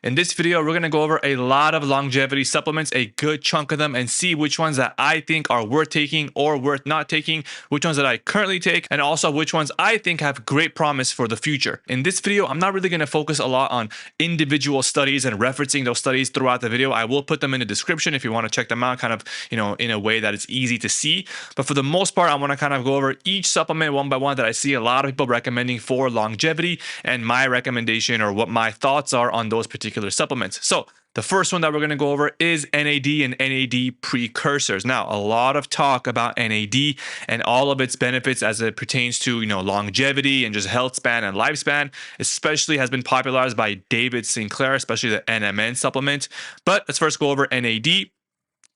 In this video, we're going to go over a lot of longevity supplements, a good chunk of them, and see which ones that I think are worth taking or worth not taking, which ones that I currently take, and also which ones I think have great promise for the future. In this video, I'm not really going to focus a lot on individual studies and referencing those studies throughout the video. I will put them in the description if you want to check them out kind of, in a way that it's easy to see. But for the most part, I want to kind of go over each supplement one by one that I see a lot of people recommending for longevity and my recommendation or what my thoughts are on those particular supplements. So the first one that we're going to go over is NAD and NAD precursors. Now, a lot of talk about NAD and all of its benefits as it pertains to, longevity and just health span and lifespan, especially has been popularized by David Sinclair, especially the NMN supplement. But let's first go over NAD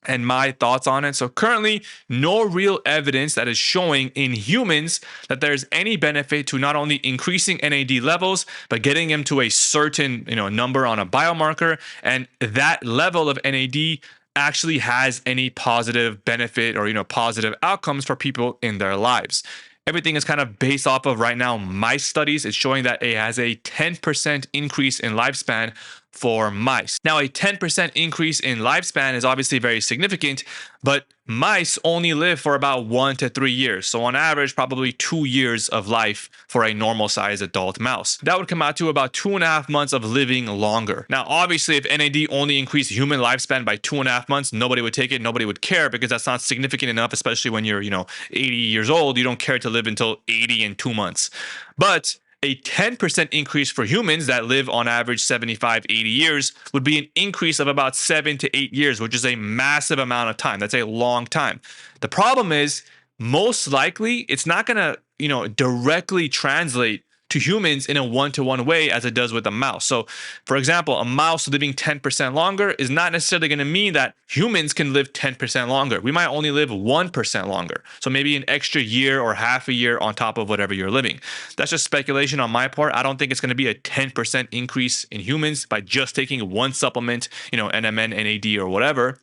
and my thoughts on it. So currently, no real evidence that is showing in humans that there's any benefit to not only increasing NAD levels, but getting them to a certain, number on a biomarker. And that level of NAD actually has any positive benefit or, positive outcomes for people in their lives. Everything is kind of based off of right now mice studies. It's showing that it has a 10% increase in lifespan for mice. Now, a 10% increase in lifespan is obviously very significant, but mice only live for about 1 to 3 years. So on average, probably 2 years of life for a normal sized adult mouse. That would come out to about 2.5 months of living longer. Now, obviously, if NAD only increased human lifespan by 2.5 months, nobody would take it. Nobody would care because that's not significant enough, especially when you're, 80 years old. You don't care to live until 80 in 2 months. But a 10% increase for humans that live on average 75, 80 years would be an increase of about 7 to 8 years, which is a massive amount of time. That's a long time. The problem is, most likely, it's not going to, directly translate to humans in a one-to-one way as it does with a mouse. So, for example, a mouse living 10% longer is not necessarily going to mean that humans can live 10% longer. We might only live 1% longer. So maybe an extra year or half a year on top of whatever you're living. That's just speculation on my part. I don't think it's going to be a 10% increase in humans by just taking one supplement, NMN, NAD, or whatever.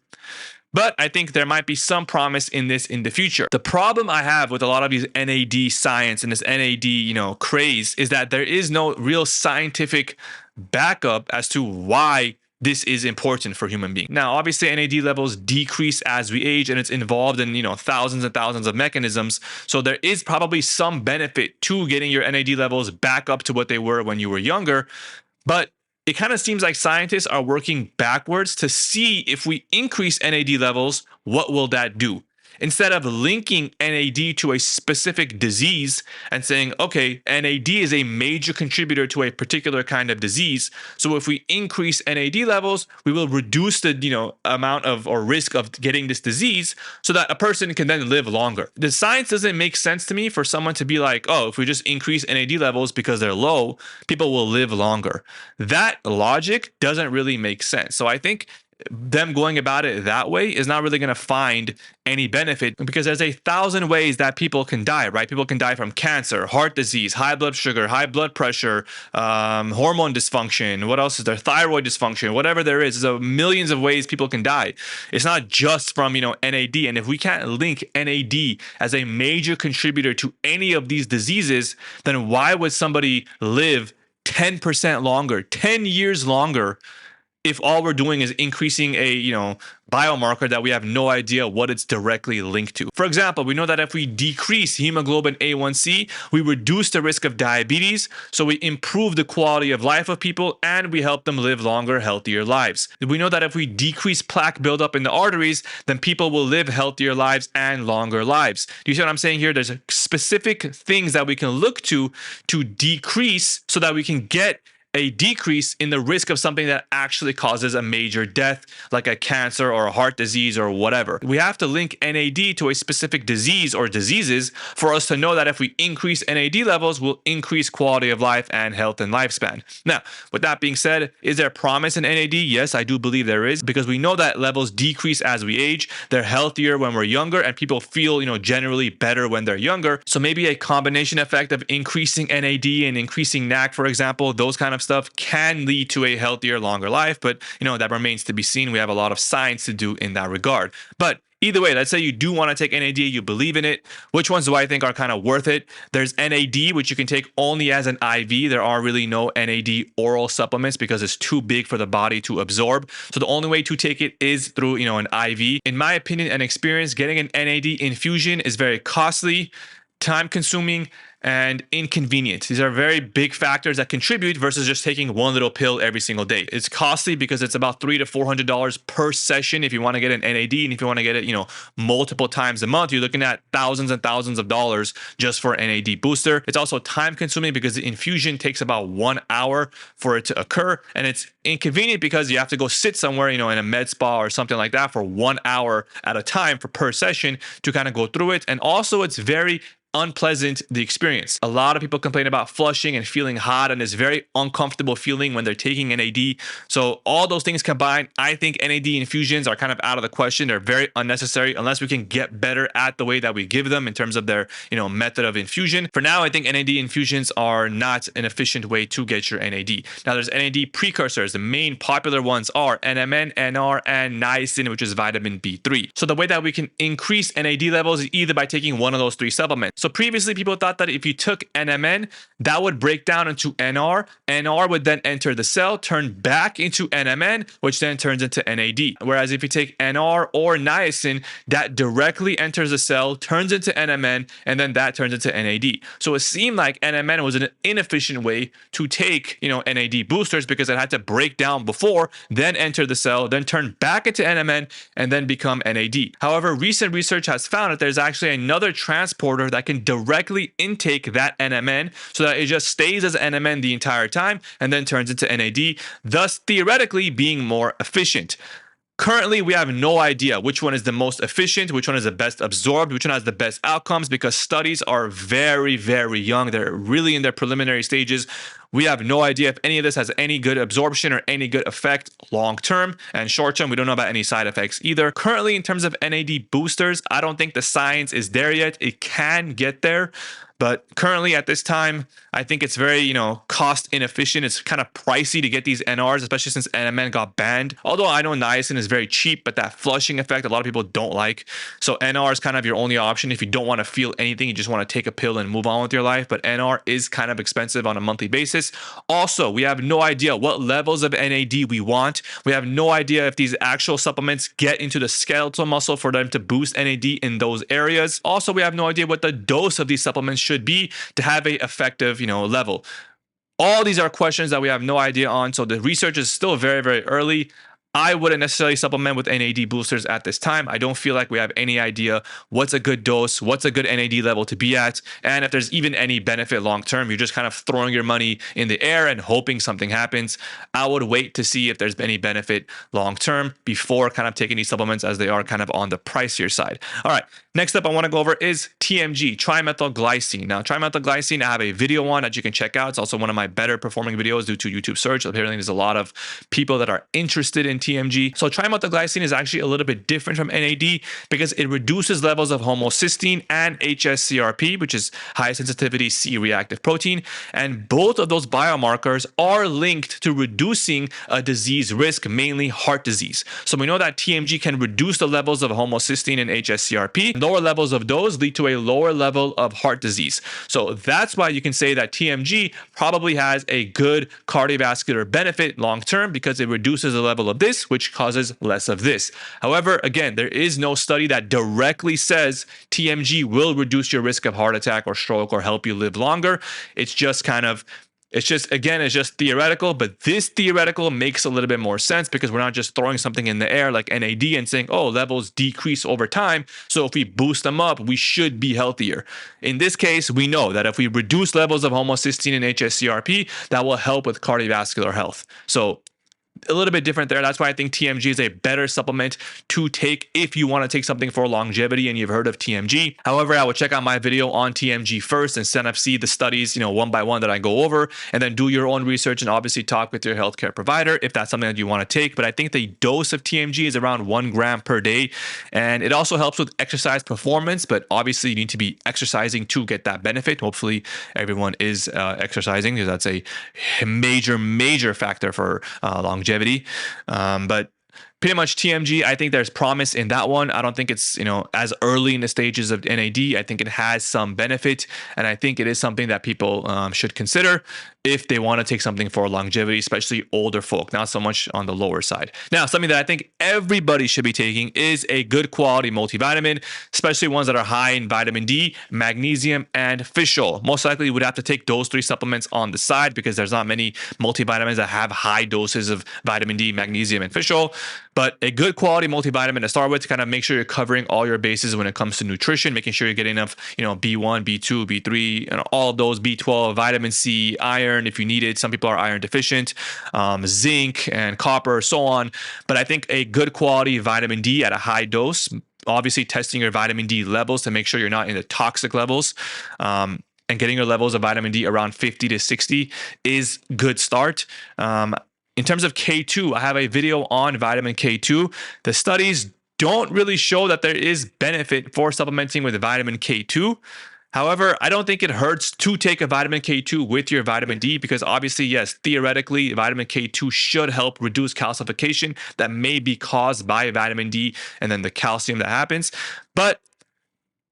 But I think there might be some promise in this in the future. The problem I have with a lot of these NAD science and this NAD, craze is that there is no real scientific backup as to why this is important for human beings. Now, obviously, NAD levels decrease as we age, and it's involved in, thousands and thousands of mechanisms. So there is probably some benefit to getting your NAD levels back up to what they were when you were younger. But it kind of seems like scientists are working backwards to see if we increase NAD levels, what will that do? Instead of linking NAD to a specific disease and saying, okay, NAD is a major contributor to a particular kind of disease. So if we increase NAD levels, we will reduce the amount of or risk of getting this disease so that a person can then live longer. The science doesn't make sense to me for someone to be like, oh, if we just increase NAD levels because they're low, people will live longer. That logic doesn't really make sense. So I think them going about it that way is not really going to find any benefit because there's 1,000 ways that people can die, right? People can die from cancer, heart disease, high blood sugar, high blood pressure, hormone dysfunction. What else is there? Thyroid dysfunction, whatever there is. There's millions of ways people can die. It's not just from, NAD. And if we can't link NAD as a major contributor to any of these diseases, then why would somebody live 10% longer, 10 years longer, if all we're doing is increasing a, biomarker that we have no idea what it's directly linked to? For example, we know that if we decrease hemoglobin A1C, we reduce the risk of diabetes, so we improve the quality of life of people and we help them live longer, healthier lives. We know that if we decrease plaque buildup in the arteries, then people will live healthier lives and longer lives. Do you see what I'm saying here? There's specific things that we can look to decrease so that we can get a decrease in the risk of something that actually causes a major death, like a cancer or a heart disease or whatever. We have to link NAD to a specific disease or diseases for us to know that if we increase NAD levels, we'll increase quality of life and health and lifespan. Now, with that being said, is there promise in NAD? Yes, I do believe there is, because we know that levels decrease as we age. They're healthier when we're younger, and people feel, generally better when they're younger. So maybe a combination effect of increasing NAD and increasing NAC, for example, those kind of stuff can lead to a healthier, longer life. But, that remains to be seen. We have a lot of science to do in that regard. But Either way, let's say you do want to take NAD, you believe in it. Which ones do I think are kind of worth it? There's NAD, which you can take only as an IV. There are really no NAD oral supplements because it's too big for the body to absorb. So the only way to take it is through, an IV. In my opinion and experience, getting an NAD infusion is very costly, time consuming, and inconvenient. These are very big factors that contribute versus just taking one little pill every single day. It's costly because it's about $300 to $400 per session if you want to get an NAD, and if you want to get it, multiple times a month, you're looking at thousands and thousands of dollars just for an NAD booster. It's also time consuming because the infusion takes about 1 hour for it to occur, and it's inconvenient because you have to go sit somewhere, in a med spa or something like that for 1 hour at a time per session to kind of go through it. And also it's very unpleasant, the experience. A lot of people complain about flushing and feeling hot and this very uncomfortable feeling when they're taking NAD. So all those things combined, I think NAD infusions are kind of out of the question. They're very unnecessary unless we can get better at the way that we give them in terms of their, method of infusion. For now, I think NAD infusions are not an efficient way to get your NAD. Now there's NAD precursors. The main popular ones are NMN, NR, and niacin, which is vitamin B3. So the way that we can increase NAD levels is either by taking one of those three supplements. So previously, people thought that if you took NMN, that would break down into NR. NR would then enter the cell, turn back into NMN, which then turns into NAD. Whereas if you take NR or niacin, that directly enters the cell, turns into NMN, and then that turns into NAD. So it seemed like NMN was an inefficient way to take, NAD boosters because it had to break down before, then enter the cell, then turn back into NMN, and then become NAD. However, recent research has found that there's actually another transporter that can directly intake that NMN so that it just stays as NMN the entire time and then turns into NAD, thus theoretically being more efficient. Currently, we have no idea which one is the most efficient, which one is the best absorbed, which one has the best outcomes because studies are very, very young. They're really in their preliminary stages. We have no idea if any of this has any good absorption or any good effect long term, and short term, we don't know about any side effects either. Currently, in terms of NAD boosters, I don't think the science is there yet. It can get there, but currently at this time, I think it's very, cost inefficient. It's kind of pricey to get these NRs, especially since NMN got banned. Although I know niacin is very cheap, but that flushing effect, a lot of people don't like. So NR is kind of your only option if you don't want to feel anything. You just want to take a pill and move on with your life. But NR is kind of expensive on a monthly basis. Also, we have no idea what levels of NAD we want. We have no idea if these actual supplements get into the skeletal muscle for them to boost NAD in those areas. Also, we have no idea what the dose of these supplements should be to have a effective, level. All these are questions that we have no idea on. So the research is still very, very early. I wouldn't necessarily supplement with NAD boosters at this time. I don't feel like we have any idea what's a good dose, what's a good NAD level to be at, and if there's even any benefit long term. You're just kind of throwing your money in the air and hoping something happens. I would wait to see if there's any benefit long term before kind of taking these supplements as they are kind of on the pricier side. All right, next up I want to go over is TMG, trimethylglycine. Now, trimethylglycine, I have a video on that you can check out. It's also one of my better performing videos due to YouTube search. Apparently, there's a lot of people that are interested in TMG. So trimethylglycine is actually a little bit different from NAD because it reduces levels of homocysteine and HSCRP, which is high sensitivity C-reactive protein. And both of those biomarkers are linked to reducing a disease risk, mainly heart disease. So we know that TMG can reduce the levels of homocysteine and HSCRP. Lower levels of those lead to a lower level of heart disease. So that's why you can say that TMG probably has a good cardiovascular benefit long term because it reduces the level of this, which causes less of this. However, again, there is no study that directly says TMG will reduce your risk of heart attack or stroke or help you live longer. It's just theoretical, but this theoretical makes a little bit more sense because we're not just throwing something in the air like NAD and saying, oh, levels decrease over time, so if we boost them up, we should be healthier. In this case, we know that if we reduce levels of homocysteine and HSCRP, that will help with cardiovascular health. So a little bit different there. That's why I think TMG is a better supplement to take if you want to take something for longevity and you've heard of TMG. However, I would check out my video on TMG first and kind of see the studies, one by one that I go over, and then do your own research and obviously talk with your healthcare provider if that's something that you want to take. But I think the dose of TMG is around 1 gram per day. And it also helps with exercise performance, but obviously you need to be exercising to get that benefit. Hopefully everyone is exercising because that's a major factor for longevity. But pretty much TMG, I think there's promise in that one. I don't think it's, as early in the stages of NAD. I think it has some benefit, and I think it is something that people should consider if they want to take something for longevity, especially older folk, not so much on the lower side. Now, something that I think everybody should be taking is a good quality multivitamin, especially ones that are high in vitamin D, magnesium, and fish oil. Most likely you would have to take those 3 supplements on the side because there's not many multivitamins that have high doses of vitamin D, magnesium, and fish oil. But a good quality multivitamin to start with to kind of make sure you're covering all your bases when it comes to nutrition, making sure you're getting enough, B1, B2, B3, all of those, B12, vitamin C, iron if you need it. Some people are iron deficient, zinc and copper, so on. But I think a good quality vitamin D at a high dose, obviously testing your vitamin D levels to make sure you're not in the toxic levels, and getting your levels of vitamin D around 50 to 60 is good start. In terms of K2, I have a video on vitamin K2. The studies don't really show that there is benefit for supplementing with vitamin K2. However, I don't think it hurts to take a vitamin K2 with your vitamin D because obviously, yes, theoretically, vitamin K2 should help reduce calcification that may be caused by vitamin D and then the calcium that happens. But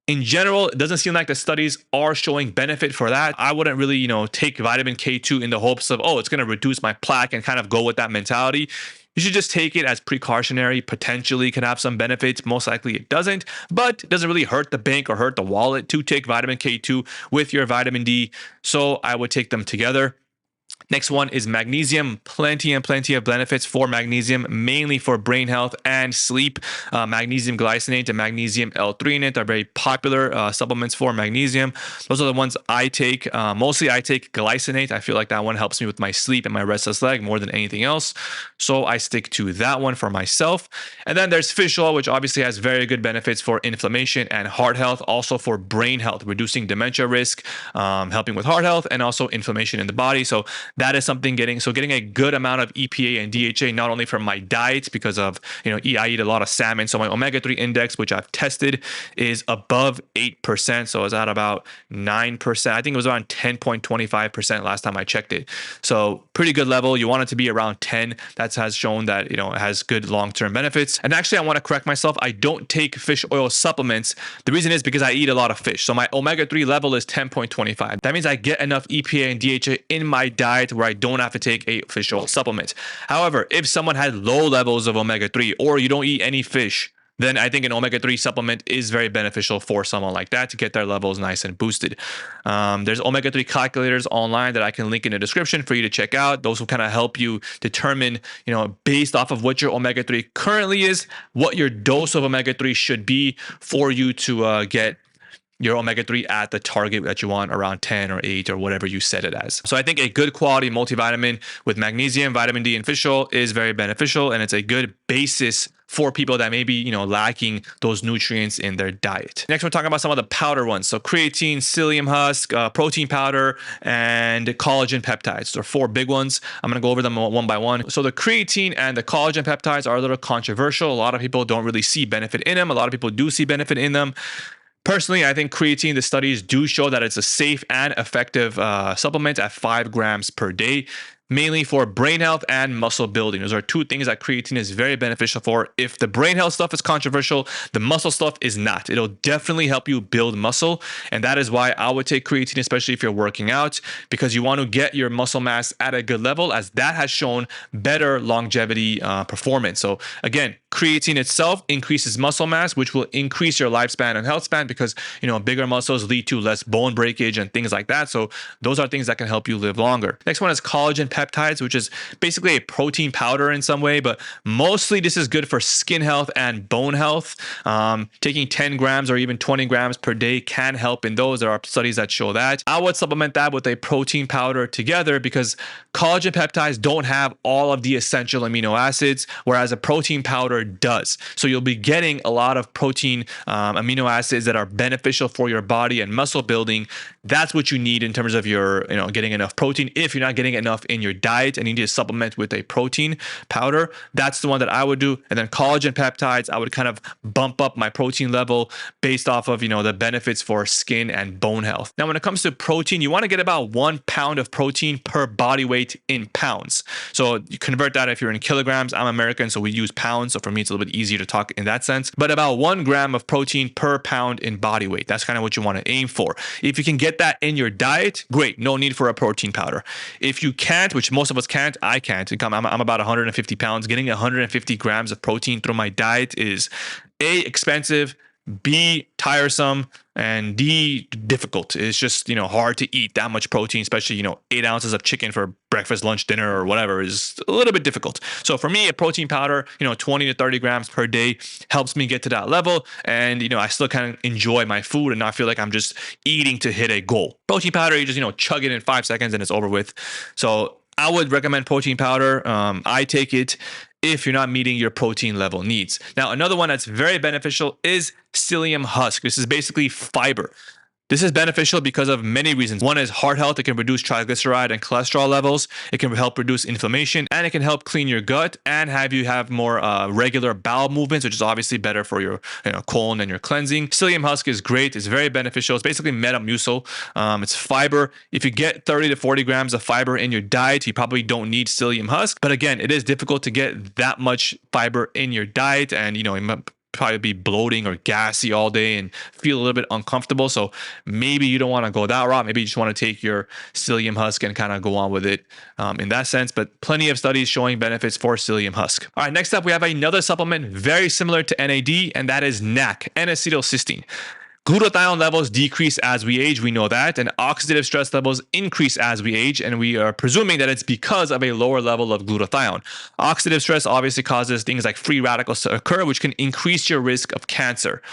in general, it doesn't seem like the studies are showing benefit for that. I wouldn't really, take vitamin K2 in the hopes of, it's going to reduce my plaque and kind of go with that mentality. You should just take it as precautionary, potentially can have some benefits. Most likely it doesn't, but it doesn't really hurt the bank or hurt the wallet to take vitamin K2 with your vitamin D. So I would take them together. Next one is magnesium. Plenty and plenty of benefits for magnesium, mainly for brain health and sleep. Magnesium glycinate and magnesium L-threonate are very popular supplements for magnesium. Those are the ones I take. Mostly I take glycinate. I feel like that one helps me with my sleep and my restless leg more than anything else. So I stick to that one for myself. And then there's fish oil, which obviously has very good benefits for inflammation and heart health, also for brain health, reducing dementia risk, helping with heart health, and also inflammation in the body. So that is something getting a good amount of EPA and DHA, not only from my diet because of, I eat a lot of salmon. So my omega-3 index, which I've tested, is above 8%. So it's at about 9%. I think it was around 10.25% last time I checked it. So pretty good level. You want it to be around 10. That has shown that, it has good long-term benefits. And actually, I want to correct myself. I don't take fish oil supplements. The reason is because I eat a lot of fish. So my omega-3 level is 10.25. That means I get enough EPA and DHA in my diet where I don't have to take a fish oil supplement. However, if someone had low levels of omega-3 or you don't eat any fish, then I think an omega-3 supplement is very beneficial for someone like that to get their levels nice and boosted. There's omega-3 calculators online that I can link in the description for you to check out. Those will kind of help you determine, based off of what your omega-3 currently is, what your dose of omega-3 should be for you to get your omega-3 at the target that you want, around 10 or 8 or whatever you set it as. So I think a good quality multivitamin with magnesium, vitamin D, and fish oil is very beneficial, and it's a good basis for people that may be, lacking those nutrients in their diet. Next, we're talking about some of the powder ones. So creatine, psyllium husk, protein powder, and collagen peptides. There are 4 big ones. I'm gonna go over them one by one. So the creatine and the collagen peptides are a little controversial. A lot of people don't really see benefit in them. A lot of people do see benefit in them. Personally, I think creatine, the studies do show that it's a safe and effective supplement at 5 grams per day, mainly for brain health and muscle building. Those are 2 things that creatine is very beneficial for. If the brain health stuff is controversial, the muscle stuff is not. It'll definitely help you build muscle. And that is why I would take creatine, especially if you're working out, because you want to get your muscle mass at a good level, as that has shown better longevity performance. So again, creatine itself increases muscle mass, which will increase your lifespan and health span because, bigger muscles lead to less bone breakage and things like that. So those are things that can help you live longer. Next one is collagen peptides, which is basically a protein powder in some way, but mostly this is good for skin health and bone health. Taking 10 grams or even 20 grams per day can help in those. There are studies that show that. I would supplement that with a protein powder together because collagen peptides don't have all of the essential amino acids, whereas a protein powder powder does. So you'll be getting a lot of protein, amino acids that are beneficial for your body and muscle building. That's what you need in terms of your, getting enough protein. If you're not getting enough in your diet and you need to supplement with a protein powder, that's the one that I would do. And then collagen peptides, I would kind of bump up my protein level based off of, the benefits for skin and bone health. Now, when it comes to protein, you want to get about 1 pound of protein per body weight in pounds. So you convert that if you're in kilograms. I'm American, so we use pounds. So for me, it's a little bit easier to talk in that sense. But about 1 gram of protein per pound in body weight. That's kind of what you want to aim for. If you can get that in your diet, great. No need for a protein powder. If you can't, which most of us can't, I can't. I'm about 150 pounds. Getting 150 grams of protein through my diet is A, expensive, B, tiresome, and D, difficult. It's just, hard to eat that much protein, especially, 8 ounces of chicken for breakfast, lunch, dinner, or whatever is a little bit difficult. So for me, a protein powder, 20 to 30 grams per day helps me get to that level. And, I still kind of enjoy my food and not feel like I'm just eating to hit a goal. Protein powder, you just, chug it in 5 seconds and it's over with. So I would recommend protein powder. I take it if you're not meeting your protein level needs. Now, another one that's very beneficial is psyllium husk. This is basically fiber. This is beneficial because of many reasons. One is heart health. It can reduce triglyceride and cholesterol levels. It can help reduce inflammation, and it can help clean your gut and have you have more regular bowel movements, which is obviously better for your colon and your cleansing. Psyllium husk is great. It's very beneficial. It's basically Metamucil. It's fiber. If you get 30 to 40 grams of fiber in your diet, you probably don't need psyllium husk. But again, it is difficult to get that much fiber in your diet, and probably be bloating or gassy all day and feel a little bit uncomfortable. So maybe you don't want to go that route. Maybe you just want to take your psyllium husk and kind of go on with it in that sense. But plenty of studies showing benefits for psyllium husk. All right, next up, we have another supplement very similar to NAD, and that is NAC, N-acetylcysteine. Glutathione levels decrease as we age, we know that, and oxidative stress levels increase as we age, and we are presuming that it's because of a lower level of glutathione. Oxidative stress obviously causes things like free radicals to occur, which can increase your risk of cancer.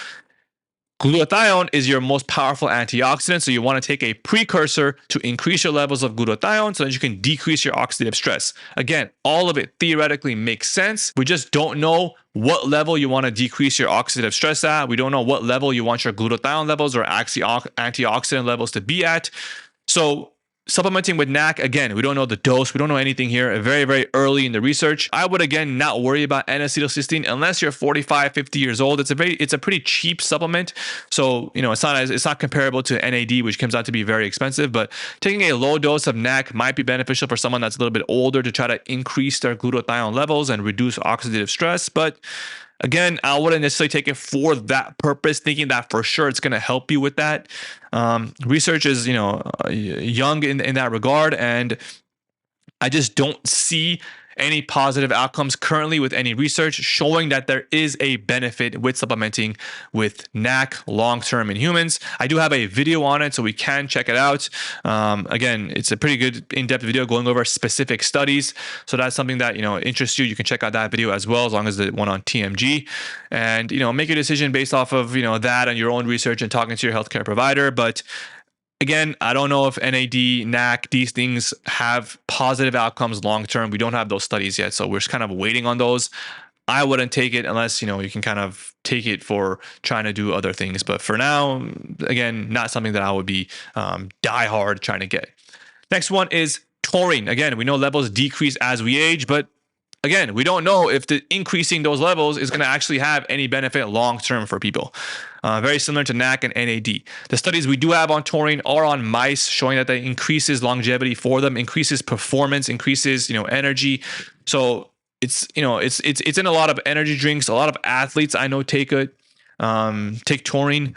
Glutathione is your most powerful antioxidant, so you want to take a precursor to increase your levels of glutathione so that you can decrease your oxidative stress. Again, all of it theoretically makes sense. We just don't know what level you want to decrease your oxidative stress at. We don't know what level you want your glutathione levels or antioxidant levels to be at. So supplementing with NAC, again, we don't know the dose. We don't know anything here. Very, very early in the research. I would, again, not worry about N-acetylcysteine unless you're 45, 50 years old. It's a pretty cheap supplement. So, it's not comparable to NAD, which comes out to be very expensive. But taking a low dose of NAC might be beneficial for someone that's a little bit older to try to increase their glutathione levels and reduce oxidative stress. But again, I wouldn't necessarily take it for that purpose, thinking that for sure it's going to help you with that. Research is, young in that regard, and I just don't see any positive outcomes currently with any research showing that there is a benefit with supplementing with NAC long-term in humans. I do have a video on it, so we can check it out. Again, it's a pretty good in-depth video going over specific studies. So that's something that, interests you. You can check out that video as well, as long as the one on TMG, and, make your decision based off of, that and your own research and talking to your healthcare provider. But again, I don't know if NAD, NAC, these things have positive outcomes long-term. We don't have those studies yet, so we're just kind of waiting on those. I wouldn't take it unless, you can kind of take it for trying to do other things. But for now, again, not something that I would be die hard trying to get. Next one is taurine. Again, we know levels decrease as we age, but again, we don't know if the increasing those levels is going to actually have any benefit long-term for people. Very similar to NAC and NAD. The studies we do have on taurine are on mice, showing that increases longevity for them, increases performance, increases, energy. So it's in a lot of energy drinks. A lot of athletes I know take taurine.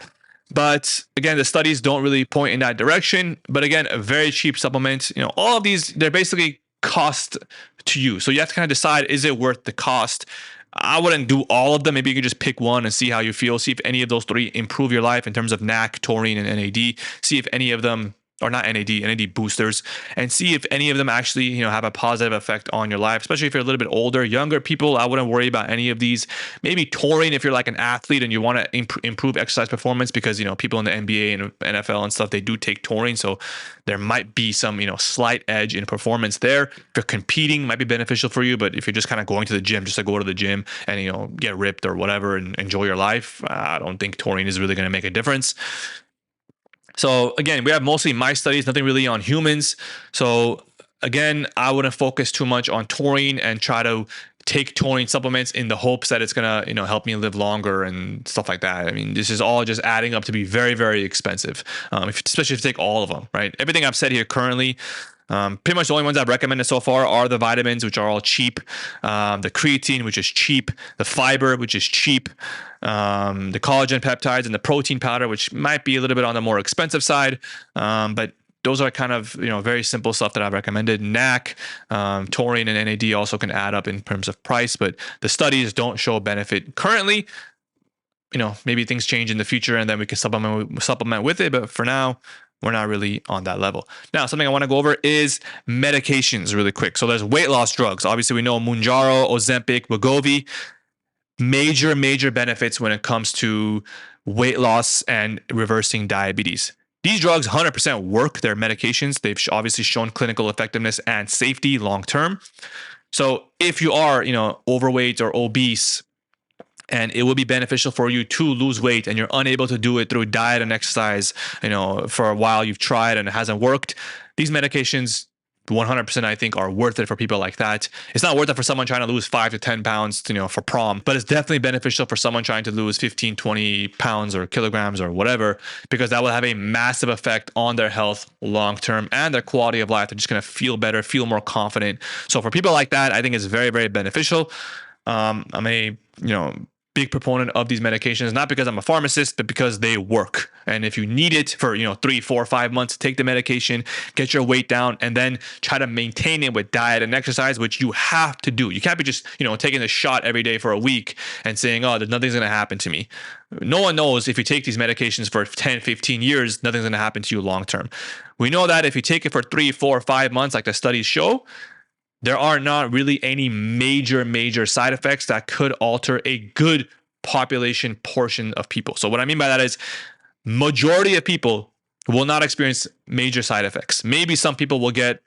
But again, the studies don't really point in that direction. But again, a very cheap supplement. All of these, they're basically cost to you. So you have to kind of decide, is it worth the cost? I wouldn't do all of them. Maybe you can just pick one and see how you feel. See if any of those three improve your life in terms of NAC, taurine, and NAD. See if any of them or not NAD boosters, and see if any of them actually, have a positive effect on your life, especially if you're a little bit older. Younger people, I wouldn't worry about any of these. Maybe taurine if you're like an athlete and you want to improve exercise performance, because, people in the NBA and NFL and stuff, they do take taurine. So there might be some, slight edge in performance there. If you're competing, might be beneficial for you. But if you're just kind of going to the gym, just to go to the gym and, get ripped or whatever and enjoy your life, I don't think taurine is really going to make a difference. So again, we have mostly mice studies, nothing really on humans. So again, I wouldn't focus too much on taurine and try to take taurine supplements in the hopes that it's gonna, help me live longer and stuff like that. I mean, this is all just adding up to be very, very expensive, especially if you take all of them, right? Everything I've said here currently, pretty much the only ones I've recommended so far are the vitamins, which are all cheap, the creatine, which is cheap, the fiber, which is cheap, the collagen peptides, and the protein powder, which might be a little bit on the more expensive side, but those are kind of, very simple stuff that I've recommended. NAC, taurine, and NAD also can add up in terms of price, but the studies don't show benefit currently. Maybe things change in the future and then we can supplement with it, but for now, we're not really on that level. Now, something I want to go over is medications really quick. So there's weight loss drugs. Obviously, we know Mounjaro, Ozempic, Wegovy. Major benefits when it comes to weight loss and reversing diabetes. These drugs 100% work. They're medications. They've obviously shown clinical effectiveness and safety long term. So if you are, overweight or obese, and it will be beneficial for you to lose weight and you're unable to do it through diet and exercise, for a while you've tried and it hasn't worked, these medications 100% I think are worth it for people like that. It's not worth it for someone trying to lose 5 to 10 pounds, for prom, but it's definitely beneficial for someone trying to lose 15, 20 pounds or kilograms or whatever, because that will have a massive effect on their health long term and their quality of life. They're just going to feel better, feel more confident. So for people like that, I think it's very, very beneficial. I'm a, big proponent of these medications, not because I'm a pharmacist, but because they work. And if you need it for 3, 4, 5 months, take the medication, get your weight down, and then try to maintain it with diet and exercise, which you have to do. You can't be just taking a shot every day for a week and saying, oh, nothing's going to happen to me. No one knows if you take these medications for 10, 15 years, nothing's going to happen to you long term. We know that if you take it for 3, 4, 5 months, like the studies show, there are not really any major side effects that could alter a good population portion of people. So what I mean by that is majority of people will not experience major side effects. Maybe some people will get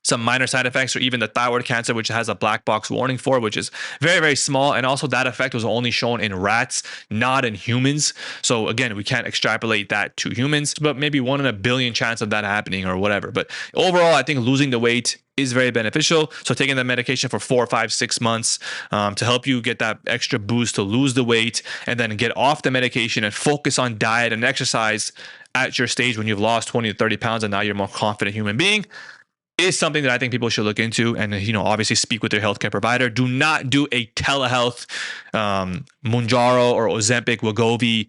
some minor side effects, or even the thyroid cancer, which has a black box warning for, which is very, very small. And also that effect was only shown in rats, not in humans. So again, we can't extrapolate that to humans, but maybe 1 in a billion chance of that happening or whatever. But overall, I think losing the weight is very beneficial. So taking the medication for 4, 5, 6 months to help you get that extra boost to lose the weight, and then get off the medication and focus on diet and exercise at your stage when you've lost 20 to 30 pounds and now you're a more confident human being, is something that I think people should look into, and obviously speak with their healthcare provider. Do not do a telehealth Mounjaro or Ozempic, Wegovy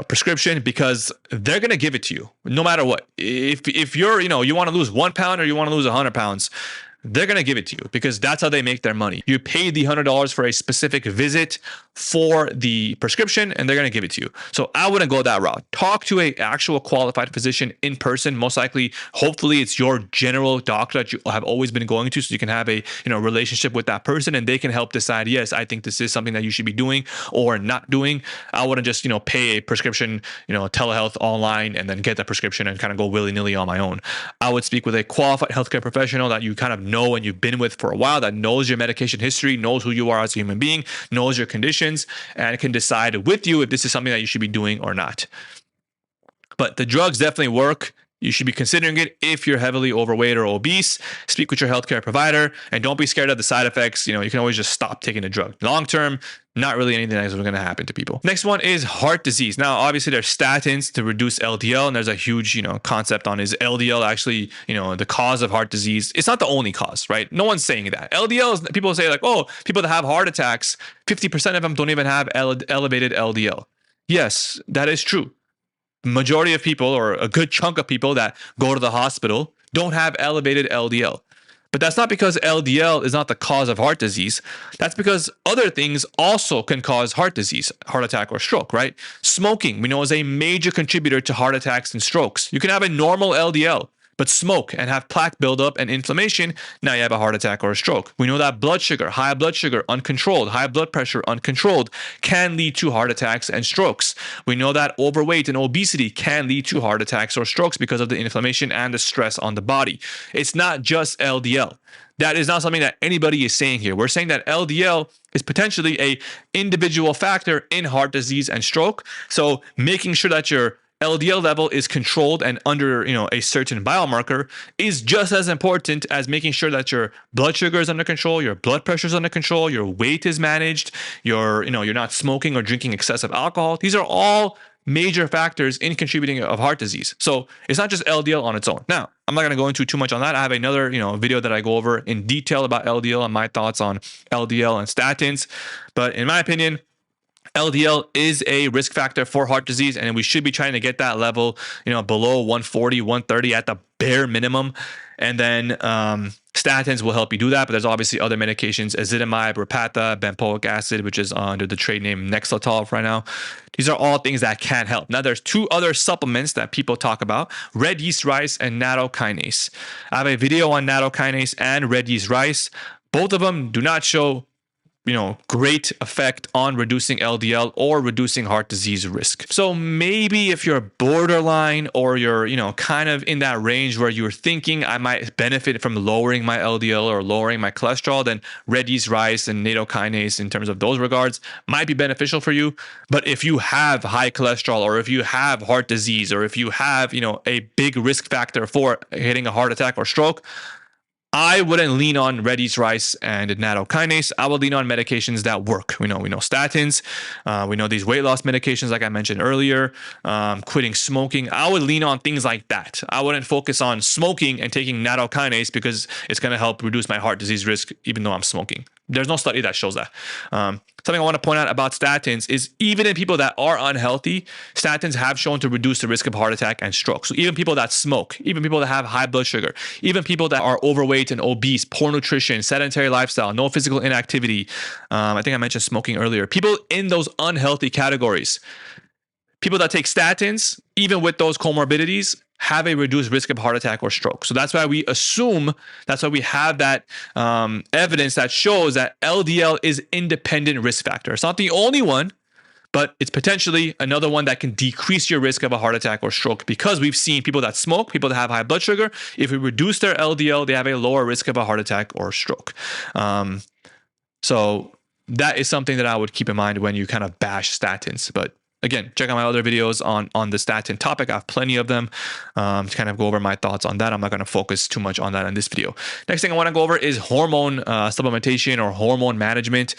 prescription, because they're gonna give it to you no matter what. If you're you want to lose 1 pound or you want to lose 100 pounds, they're going to give it to you, because that's how they make their money. You pay the $100 for a specific visit for the prescription, and they're going to give it to you. So I wouldn't go that route. Talk to an actual qualified physician in person. Most likely, hopefully it's your general doctor that you have always been going to, so you can have a relationship with that person, and they can help decide, yes, I think this is something that you should be doing or not doing. I wouldn't just pay a prescription, telehealth online, and then get the prescription and kind of go willy-nilly on my own. I would speak with a qualified healthcare professional that you kind of know and you've been with for a while, that knows your medication history, knows who you are as a human being, knows your conditions, and can decide with you if this is something that you should be doing or not. But the drugs definitely work. You should be considering it if you're heavily overweight or obese. Speak with your healthcare provider, and don't be scared of the side effects. You can always just stop taking the drug. Long term, not really anything that's going to happen to people. Next one is heart disease. Now, obviously, there's statins to reduce LDL, and there's a huge, concept on, is LDL actually, the cause of heart disease? It's not the only cause, right? No one's saying that. LDL is, people say like, oh, people that have heart attacks, 50% of them don't even have elevated LDL. Yes, that is true. Majority of people, or a good chunk of people that go to the hospital, don't have elevated LDL. But that's not because LDL is not the cause of heart disease. That's because other things also can cause heart disease, heart attack, or stroke, right? Smoking, we know, is a major contributor to heart attacks and strokes. You can have a normal LDL, but smoke and have plaque buildup and inflammation, now you have a heart attack or a stroke. We know that high blood sugar uncontrolled, high blood pressure uncontrolled can lead to heart attacks and strokes. We know that overweight and obesity can lead to heart attacks or strokes because of the inflammation and the stress on the body. It's not just LDL. That is not something that anybody is saying here. We're saying that LDL is potentially a individual factor in heart disease and stroke. So making sure that your LDL level is controlled and under, a certain biomarker is just as important as making sure that your blood sugar is under control, your blood pressure is under control, your weight is managed, you're not smoking or drinking excessive alcohol. These are all major factors in contributing of heart disease. So it's not just LDL on its own. Now, I'm not going to go into too much on that. I have another, video that I go over in detail about LDL and my thoughts on LDL and statins. But in my opinion, LDL is a risk factor for heart disease, and we should be trying to get that level, below 140, 130 at the bare minimum. And then statins will help you do that, but there's obviously other medications, ezetimibe, Repatha, bempoic acid, which is under the trade name Nexletol right now. These are all things that can help. Now, there's two other supplements that people talk about, red yeast rice and nattokinase. I have a video on nattokinase and red yeast rice. Both of them do not show great effect on reducing LDL or reducing heart disease risk. So maybe if you're borderline or you're, kind of in that range where you're thinking I might benefit from lowering my LDL or lowering my cholesterol, then red yeast rice and nattokinase in terms of those regards might be beneficial for you. But if you have high cholesterol or if you have heart disease or if you have, a big risk factor for hitting a heart attack or stroke, I wouldn't lean on red yeast rice and nattokinase. I would lean on medications that work. We know statins. We know these weight loss medications, like I mentioned earlier, quitting smoking. I would lean on things like that. I wouldn't focus on smoking and taking nattokinase because it's going to help reduce my heart disease risk, even though I'm smoking. There's no study that shows that. Something I want to point out about statins is even in people that are unhealthy, statins have shown to reduce the risk of heart attack and stroke. So even people that smoke, even people that have high blood sugar, even people that are overweight and obese, poor nutrition, sedentary lifestyle, no physical inactivity. I think I mentioned smoking earlier. People in those unhealthy categories, people that take statins, even with those comorbidities, have a reduced risk of heart attack or stroke. So that's why we have that evidence that shows that LDL is independent risk factor. It's not the only one, but it's potentially another one that can decrease your risk of a heart attack or stroke because we've seen people that smoke, people that have high blood sugar, if we reduce their LDL, they have a lower risk of a heart attack or stroke. So that is something that I would keep in mind when you kind of bash statins. But again, check out my other videos on the statin topic. I have plenty of them to kind of go over my thoughts on that. I'm not going to focus too much on that in this video. Next thing I want to go over is hormone supplementation or hormone management.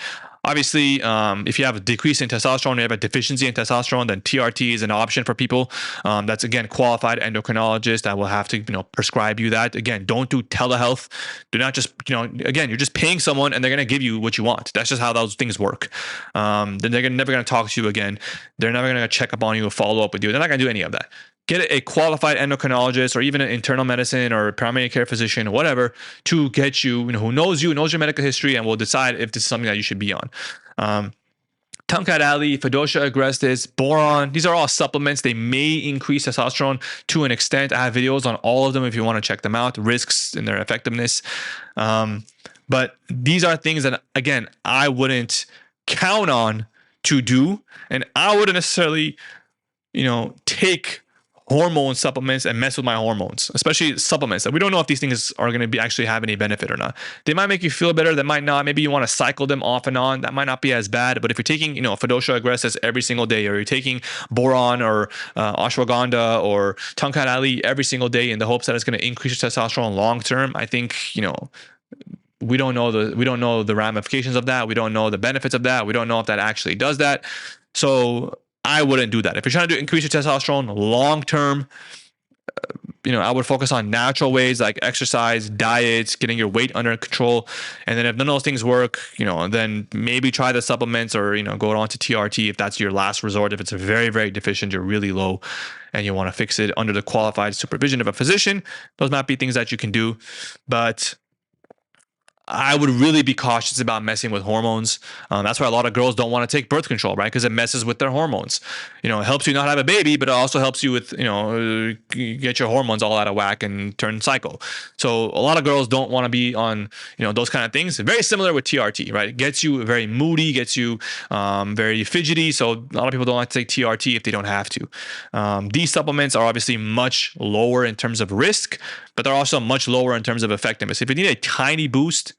Obviously, if you have a decrease in testosterone, you have a deficiency in testosterone, then TRT is an option for people. That's, again, qualified endocrinologist that will have to, prescribe you that. Again, don't do telehealth. Do not just, again, you're just paying someone and they're going to give you what you want. That's just how those things work. Then they're never going to talk to you again. They're never going to check up on you or follow up with you. They're not going to do any of that. Get a qualified endocrinologist or even an internal medicine or primary care physician or whatever to get you, who knows you, knows your medical history, and will decide if this is something that you should be on. Tongkat, fadogia, agrestis, boron. These are all supplements. They may increase testosterone to an extent. I have videos on all of them if you want to check them out, risks and their effectiveness. But these are things that, again, I wouldn't count on to do. And I wouldn't necessarily, take hormone supplements and mess with my hormones, especially supplements. We don't know if these things are going to be actually have any benefit or not. They might make you feel better. They might not. Maybe you want to cycle them off and on. That might not be as bad. But if you're taking, fadogia agrestis every single day, or you're taking boron or ashwagandha or tongkat every single day in the hopes that it's going to increase your testosterone long term, I think, we don't know the ramifications of that. We don't know the benefits of that. We don't know if that actually does that. So I wouldn't do that. If you're trying to increase your testosterone long term, I would focus on natural ways like exercise, diets, getting your weight under control. And then if none of those things work, then maybe try the supplements or, go on to TRT if that's your last resort. If it's very, very deficient, you're really low and you want to fix it under the qualified supervision of a physician, those might be things that you can do. But I would really be cautious about messing with hormones. That's why a lot of girls don't want to take birth control, right? Because it messes with their hormones. You know, it helps you not have a baby, but it also helps you with, you know, get your hormones all out of whack and turn psycho. So a lot of girls don't want to be on, you know, those kind of things. Very similar with TRT, right? It gets you very moody, gets you very fidgety. So a lot of people don't like to take TRT if they don't have to. These supplements are obviously much lower in terms of risk, but they're also much lower in terms of effectiveness. If you need a tiny boost,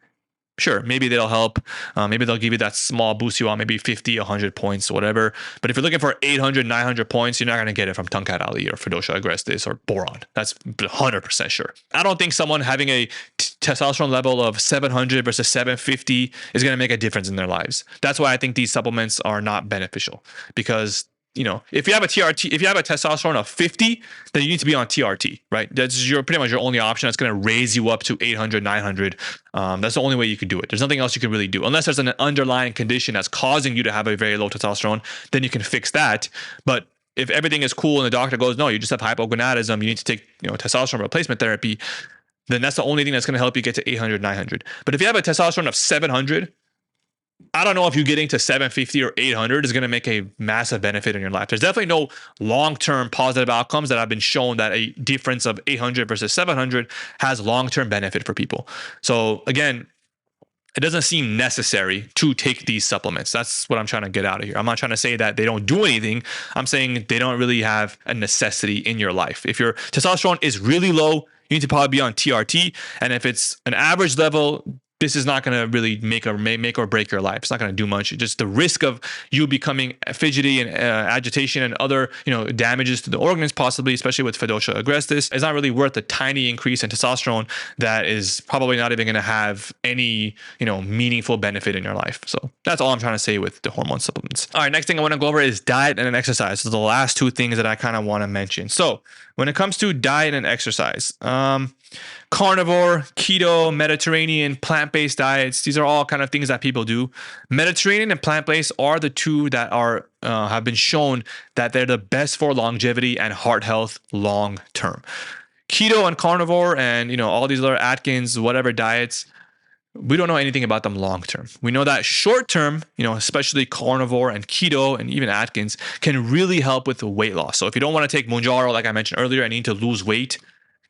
sure, maybe they'll help. Maybe they'll give you that small boost you want, maybe 50, 100 points, whatever. But if you're looking for 800, 900 points, you're not going to get it from tongkat Ali or fadogia, agrestis, or boron. That's 100% sure. I don't think someone having a testosterone level of 700 versus 750 is going to make a difference in their lives. That's why I think these supplements are not beneficial, because you know, if you have a TRT, if you have a testosterone of 50, then you need to be on TRT, right? That's pretty much your only option. That's going to raise you up to 800, 900. That's the only way you can do it. There's nothing else you can really do. Unless there's an underlying condition that's causing you to have a very low testosterone, then you can fix that. But if everything is cool and the doctor goes, no, you just have hypogonadism, you need to take, you know, testosterone replacement therapy, then that's the only thing that's going to help you get to 800, 900. But if you have a testosterone of 700, I don't know if you getting to 750 or 800 is going to make a massive benefit in your life. There's definitely no long-term positive outcomes that have been shown that a difference of 800 versus 700 has long-term benefit for people. So again, it doesn't seem necessary to take these supplements. That's what I'm trying to get out of here. I'm not trying to say that they don't do anything. I'm saying they don't really have a necessity in your life. If your testosterone is really low, you need to probably be on TRT. And if it's an average level, this is not going to really make or break your life. It's not going to do much. Just the risk of you becoming fidgety and agitation and other, you know, damages to the organs, possibly, especially with fadogia agrestis, is not really worth the tiny increase in testosterone that is probably not even going to have any, you know, meaningful benefit in your life. So that's all I'm trying to say with the hormone supplements. All right, next thing I want to go over is diet and exercise. So the last two things that I kind of want to mention. So when it comes to diet and exercise, carnivore, keto, Mediterranean, plant-based diets, these are all kind of things that people do. Mediterranean and plant-based are the two that are have been shown that they're the best for longevity and heart health long term. Keto and carnivore and, you know, all these other Atkins, whatever diets, we don't know anything about them long term. We know that short term, you know, especially carnivore and keto and even Atkins can really help with the weight loss. So if you don't want to take Mounjaro, like I mentioned earlier, and need to lose weight,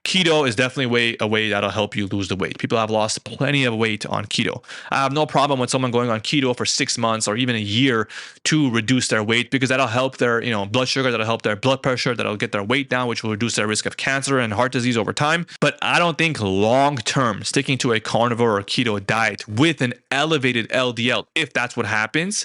keto is definitely a way that'll help you lose the weight. People have lost plenty of weight on keto. I have no problem with someone going on keto for 6 months or even a year to reduce their weight, because that'll help their, you know, blood sugar, that'll help their blood pressure, that'll get their weight down, which will reduce their risk of cancer and heart disease over time. But I don't think long term sticking to a carnivore or keto diet with an elevated LDL, if that's what happens,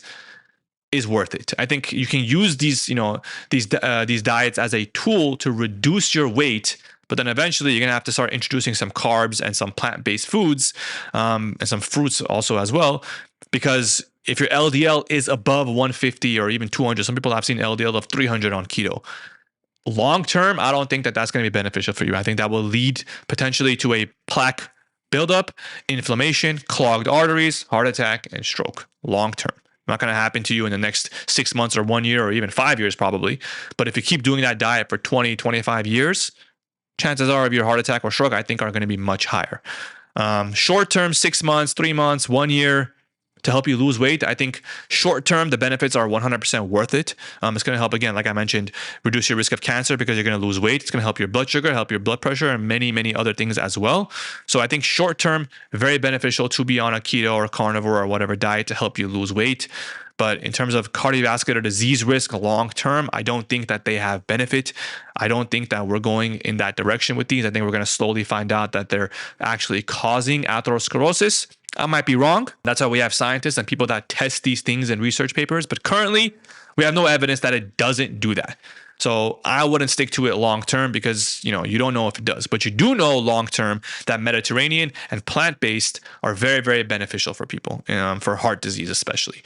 is worth it. I think you can use these, you know, these diets as a tool to reduce your weight. But then eventually you're going to have to start introducing some carbs and some plant-based foods and some fruits also as well. Because if your LDL is above 150 or even 200, some people have seen LDL of 300 on keto. Long term, I don't think that that's going to be beneficial for you. I think that will lead potentially to a plaque buildup, inflammation, clogged arteries, heart attack, and stroke long term. Not going to happen to you in the next 6 months or 1 year or even 5 years probably. But if you keep doing that diet for 20, 25 years, chances are of your heart attack or stroke, I think, are going to be much higher. Short term, 6 months, 3 months, 1 year to help you lose weight. I think short term, the benefits are 100% worth it. It's going to help, again, like I mentioned, reduce your risk of cancer because you're going to lose weight. It's going to help your blood sugar, help your blood pressure, and many, many other things as well. So I think short term, very beneficial to be on a keto or carnivore or whatever diet to help you lose weight. But in terms of cardiovascular disease risk long term, I don't think that they have benefit. I don't think that we're going in that direction with these. I think we're going to slowly find out that they're actually causing atherosclerosis. I might be wrong. That's why we have scientists and people that test these things in research papers. But currently, we have no evidence that it doesn't do that. So I wouldn't stick to it long term because, you know, you don't know if it does. But you do know long term that Mediterranean and plant-based are very, very beneficial for people, for heart disease especially.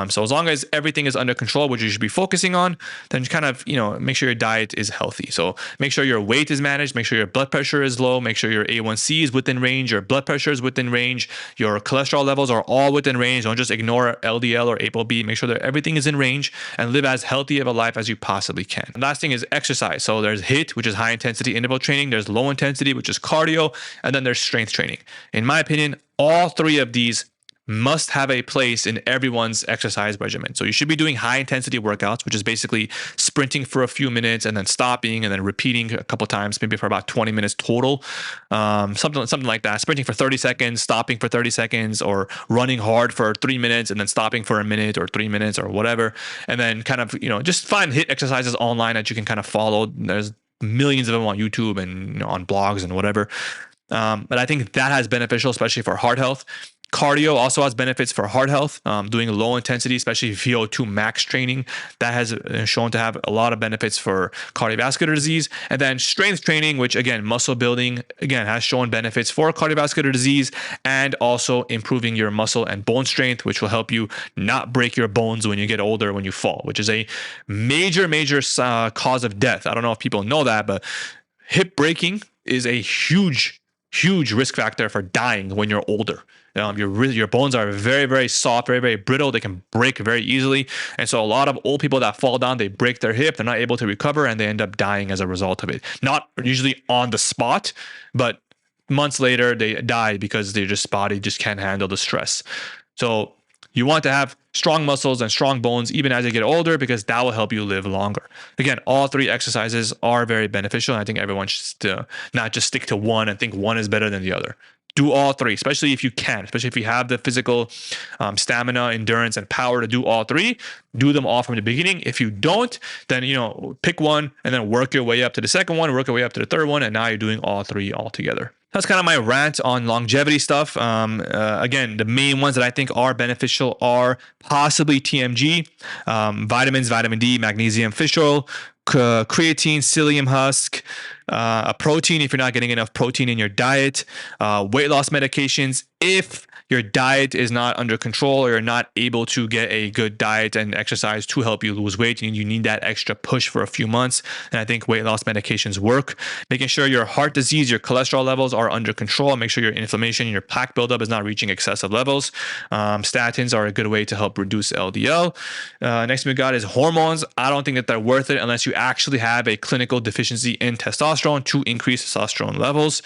So as long as everything is under control, which you should be focusing on, then you kind of, you know, make sure your diet is healthy. So make sure your weight is managed, make sure your blood pressure is low, make sure your A1C is within range, your blood pressure is within range, your cholesterol levels are all within range. Don't just ignore LDL or ApoB. Make sure that everything is in range and live as healthy of a life as you possibly can. And last thing is exercise. So there's HIIT, which is high intensity interval training. There's low intensity, which is cardio. And then there's strength training. In my opinion, all three of these must have a place in everyone's exercise regimen. So you should be doing high intensity workouts, which is basically sprinting for a few minutes and then stopping and then repeating a couple times, maybe for about 20 minutes total. Something like that. Sprinting for 30 seconds, stopping for 30 seconds, or running hard for 3 minutes and then stopping for a minute or 3 minutes or whatever. And then kind of, just find HIIT exercises online that you can kind of follow. There's millions of them on YouTube and on blogs and whatever. But I think that has beneficial, especially for heart health. Cardio also has benefits for heart health. Doing low intensity, especially VO2 max training, that has been shown to have a lot of benefits for cardiovascular disease. And then strength training, which again, muscle building, again, has shown benefits for cardiovascular disease and also improving your muscle and bone strength, which will help you not break your bones when you get older, when you fall, which is a major cause of death. I don't know if people know that, but hip breaking is a huge risk factor for dying when you're older. Your bones are very soft, very brittle. They can break very easily. And so a lot of old people that fall down, they break their hip, they're not able to recover, and they end up dying as a result of it. Not usually on the spot, but months later they die because their body just can't handle the stress. So you want to have strong muscles and strong bones even as you get older, because that will help you live longer. Again, all three exercises are very beneficial. And I think everyone should not just stick to one and think one is better than the other. Do all three, especially if you can, especially if you have the physical stamina, endurance, and power to do all three. Do them all from the beginning. If you don't, then pick one and then work your way up to the second one, work your way up to the third one, and now you're doing all three all together. That's kind of my rant on longevity stuff. Again, the main ones that I think are beneficial are possibly TMG, vitamins, vitamin D, magnesium, fish oil, creatine, psyllium husk, a protein if you're not getting enough protein in your diet, weight loss medications if your diet is not under control or you're not able to get a good diet and exercise to help you lose weight. You need that extra push for a few months. And I think weight loss medications work. Making sure your heart disease, your cholesterol levels are under control. Make sure your inflammation, your plaque buildup is not reaching excessive levels. Statins are a good way to help reduce LDL. Next we got is hormones. I don't think that they're worth it unless you actually have a clinical deficiency in testosterone to increase testosterone levels.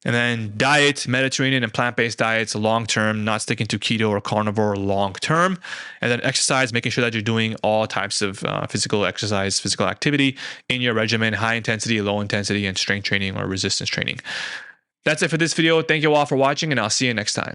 And then diet, Mediterranean and plant-based diets long-term, not sticking to keto or carnivore long-term. And then exercise, making sure that you're doing all types of physical exercise, physical activity in your regimen, high intensity, low intensity, and strength training or resistance training. That's it for this video. Thank you all for watching, and I'll see you next time.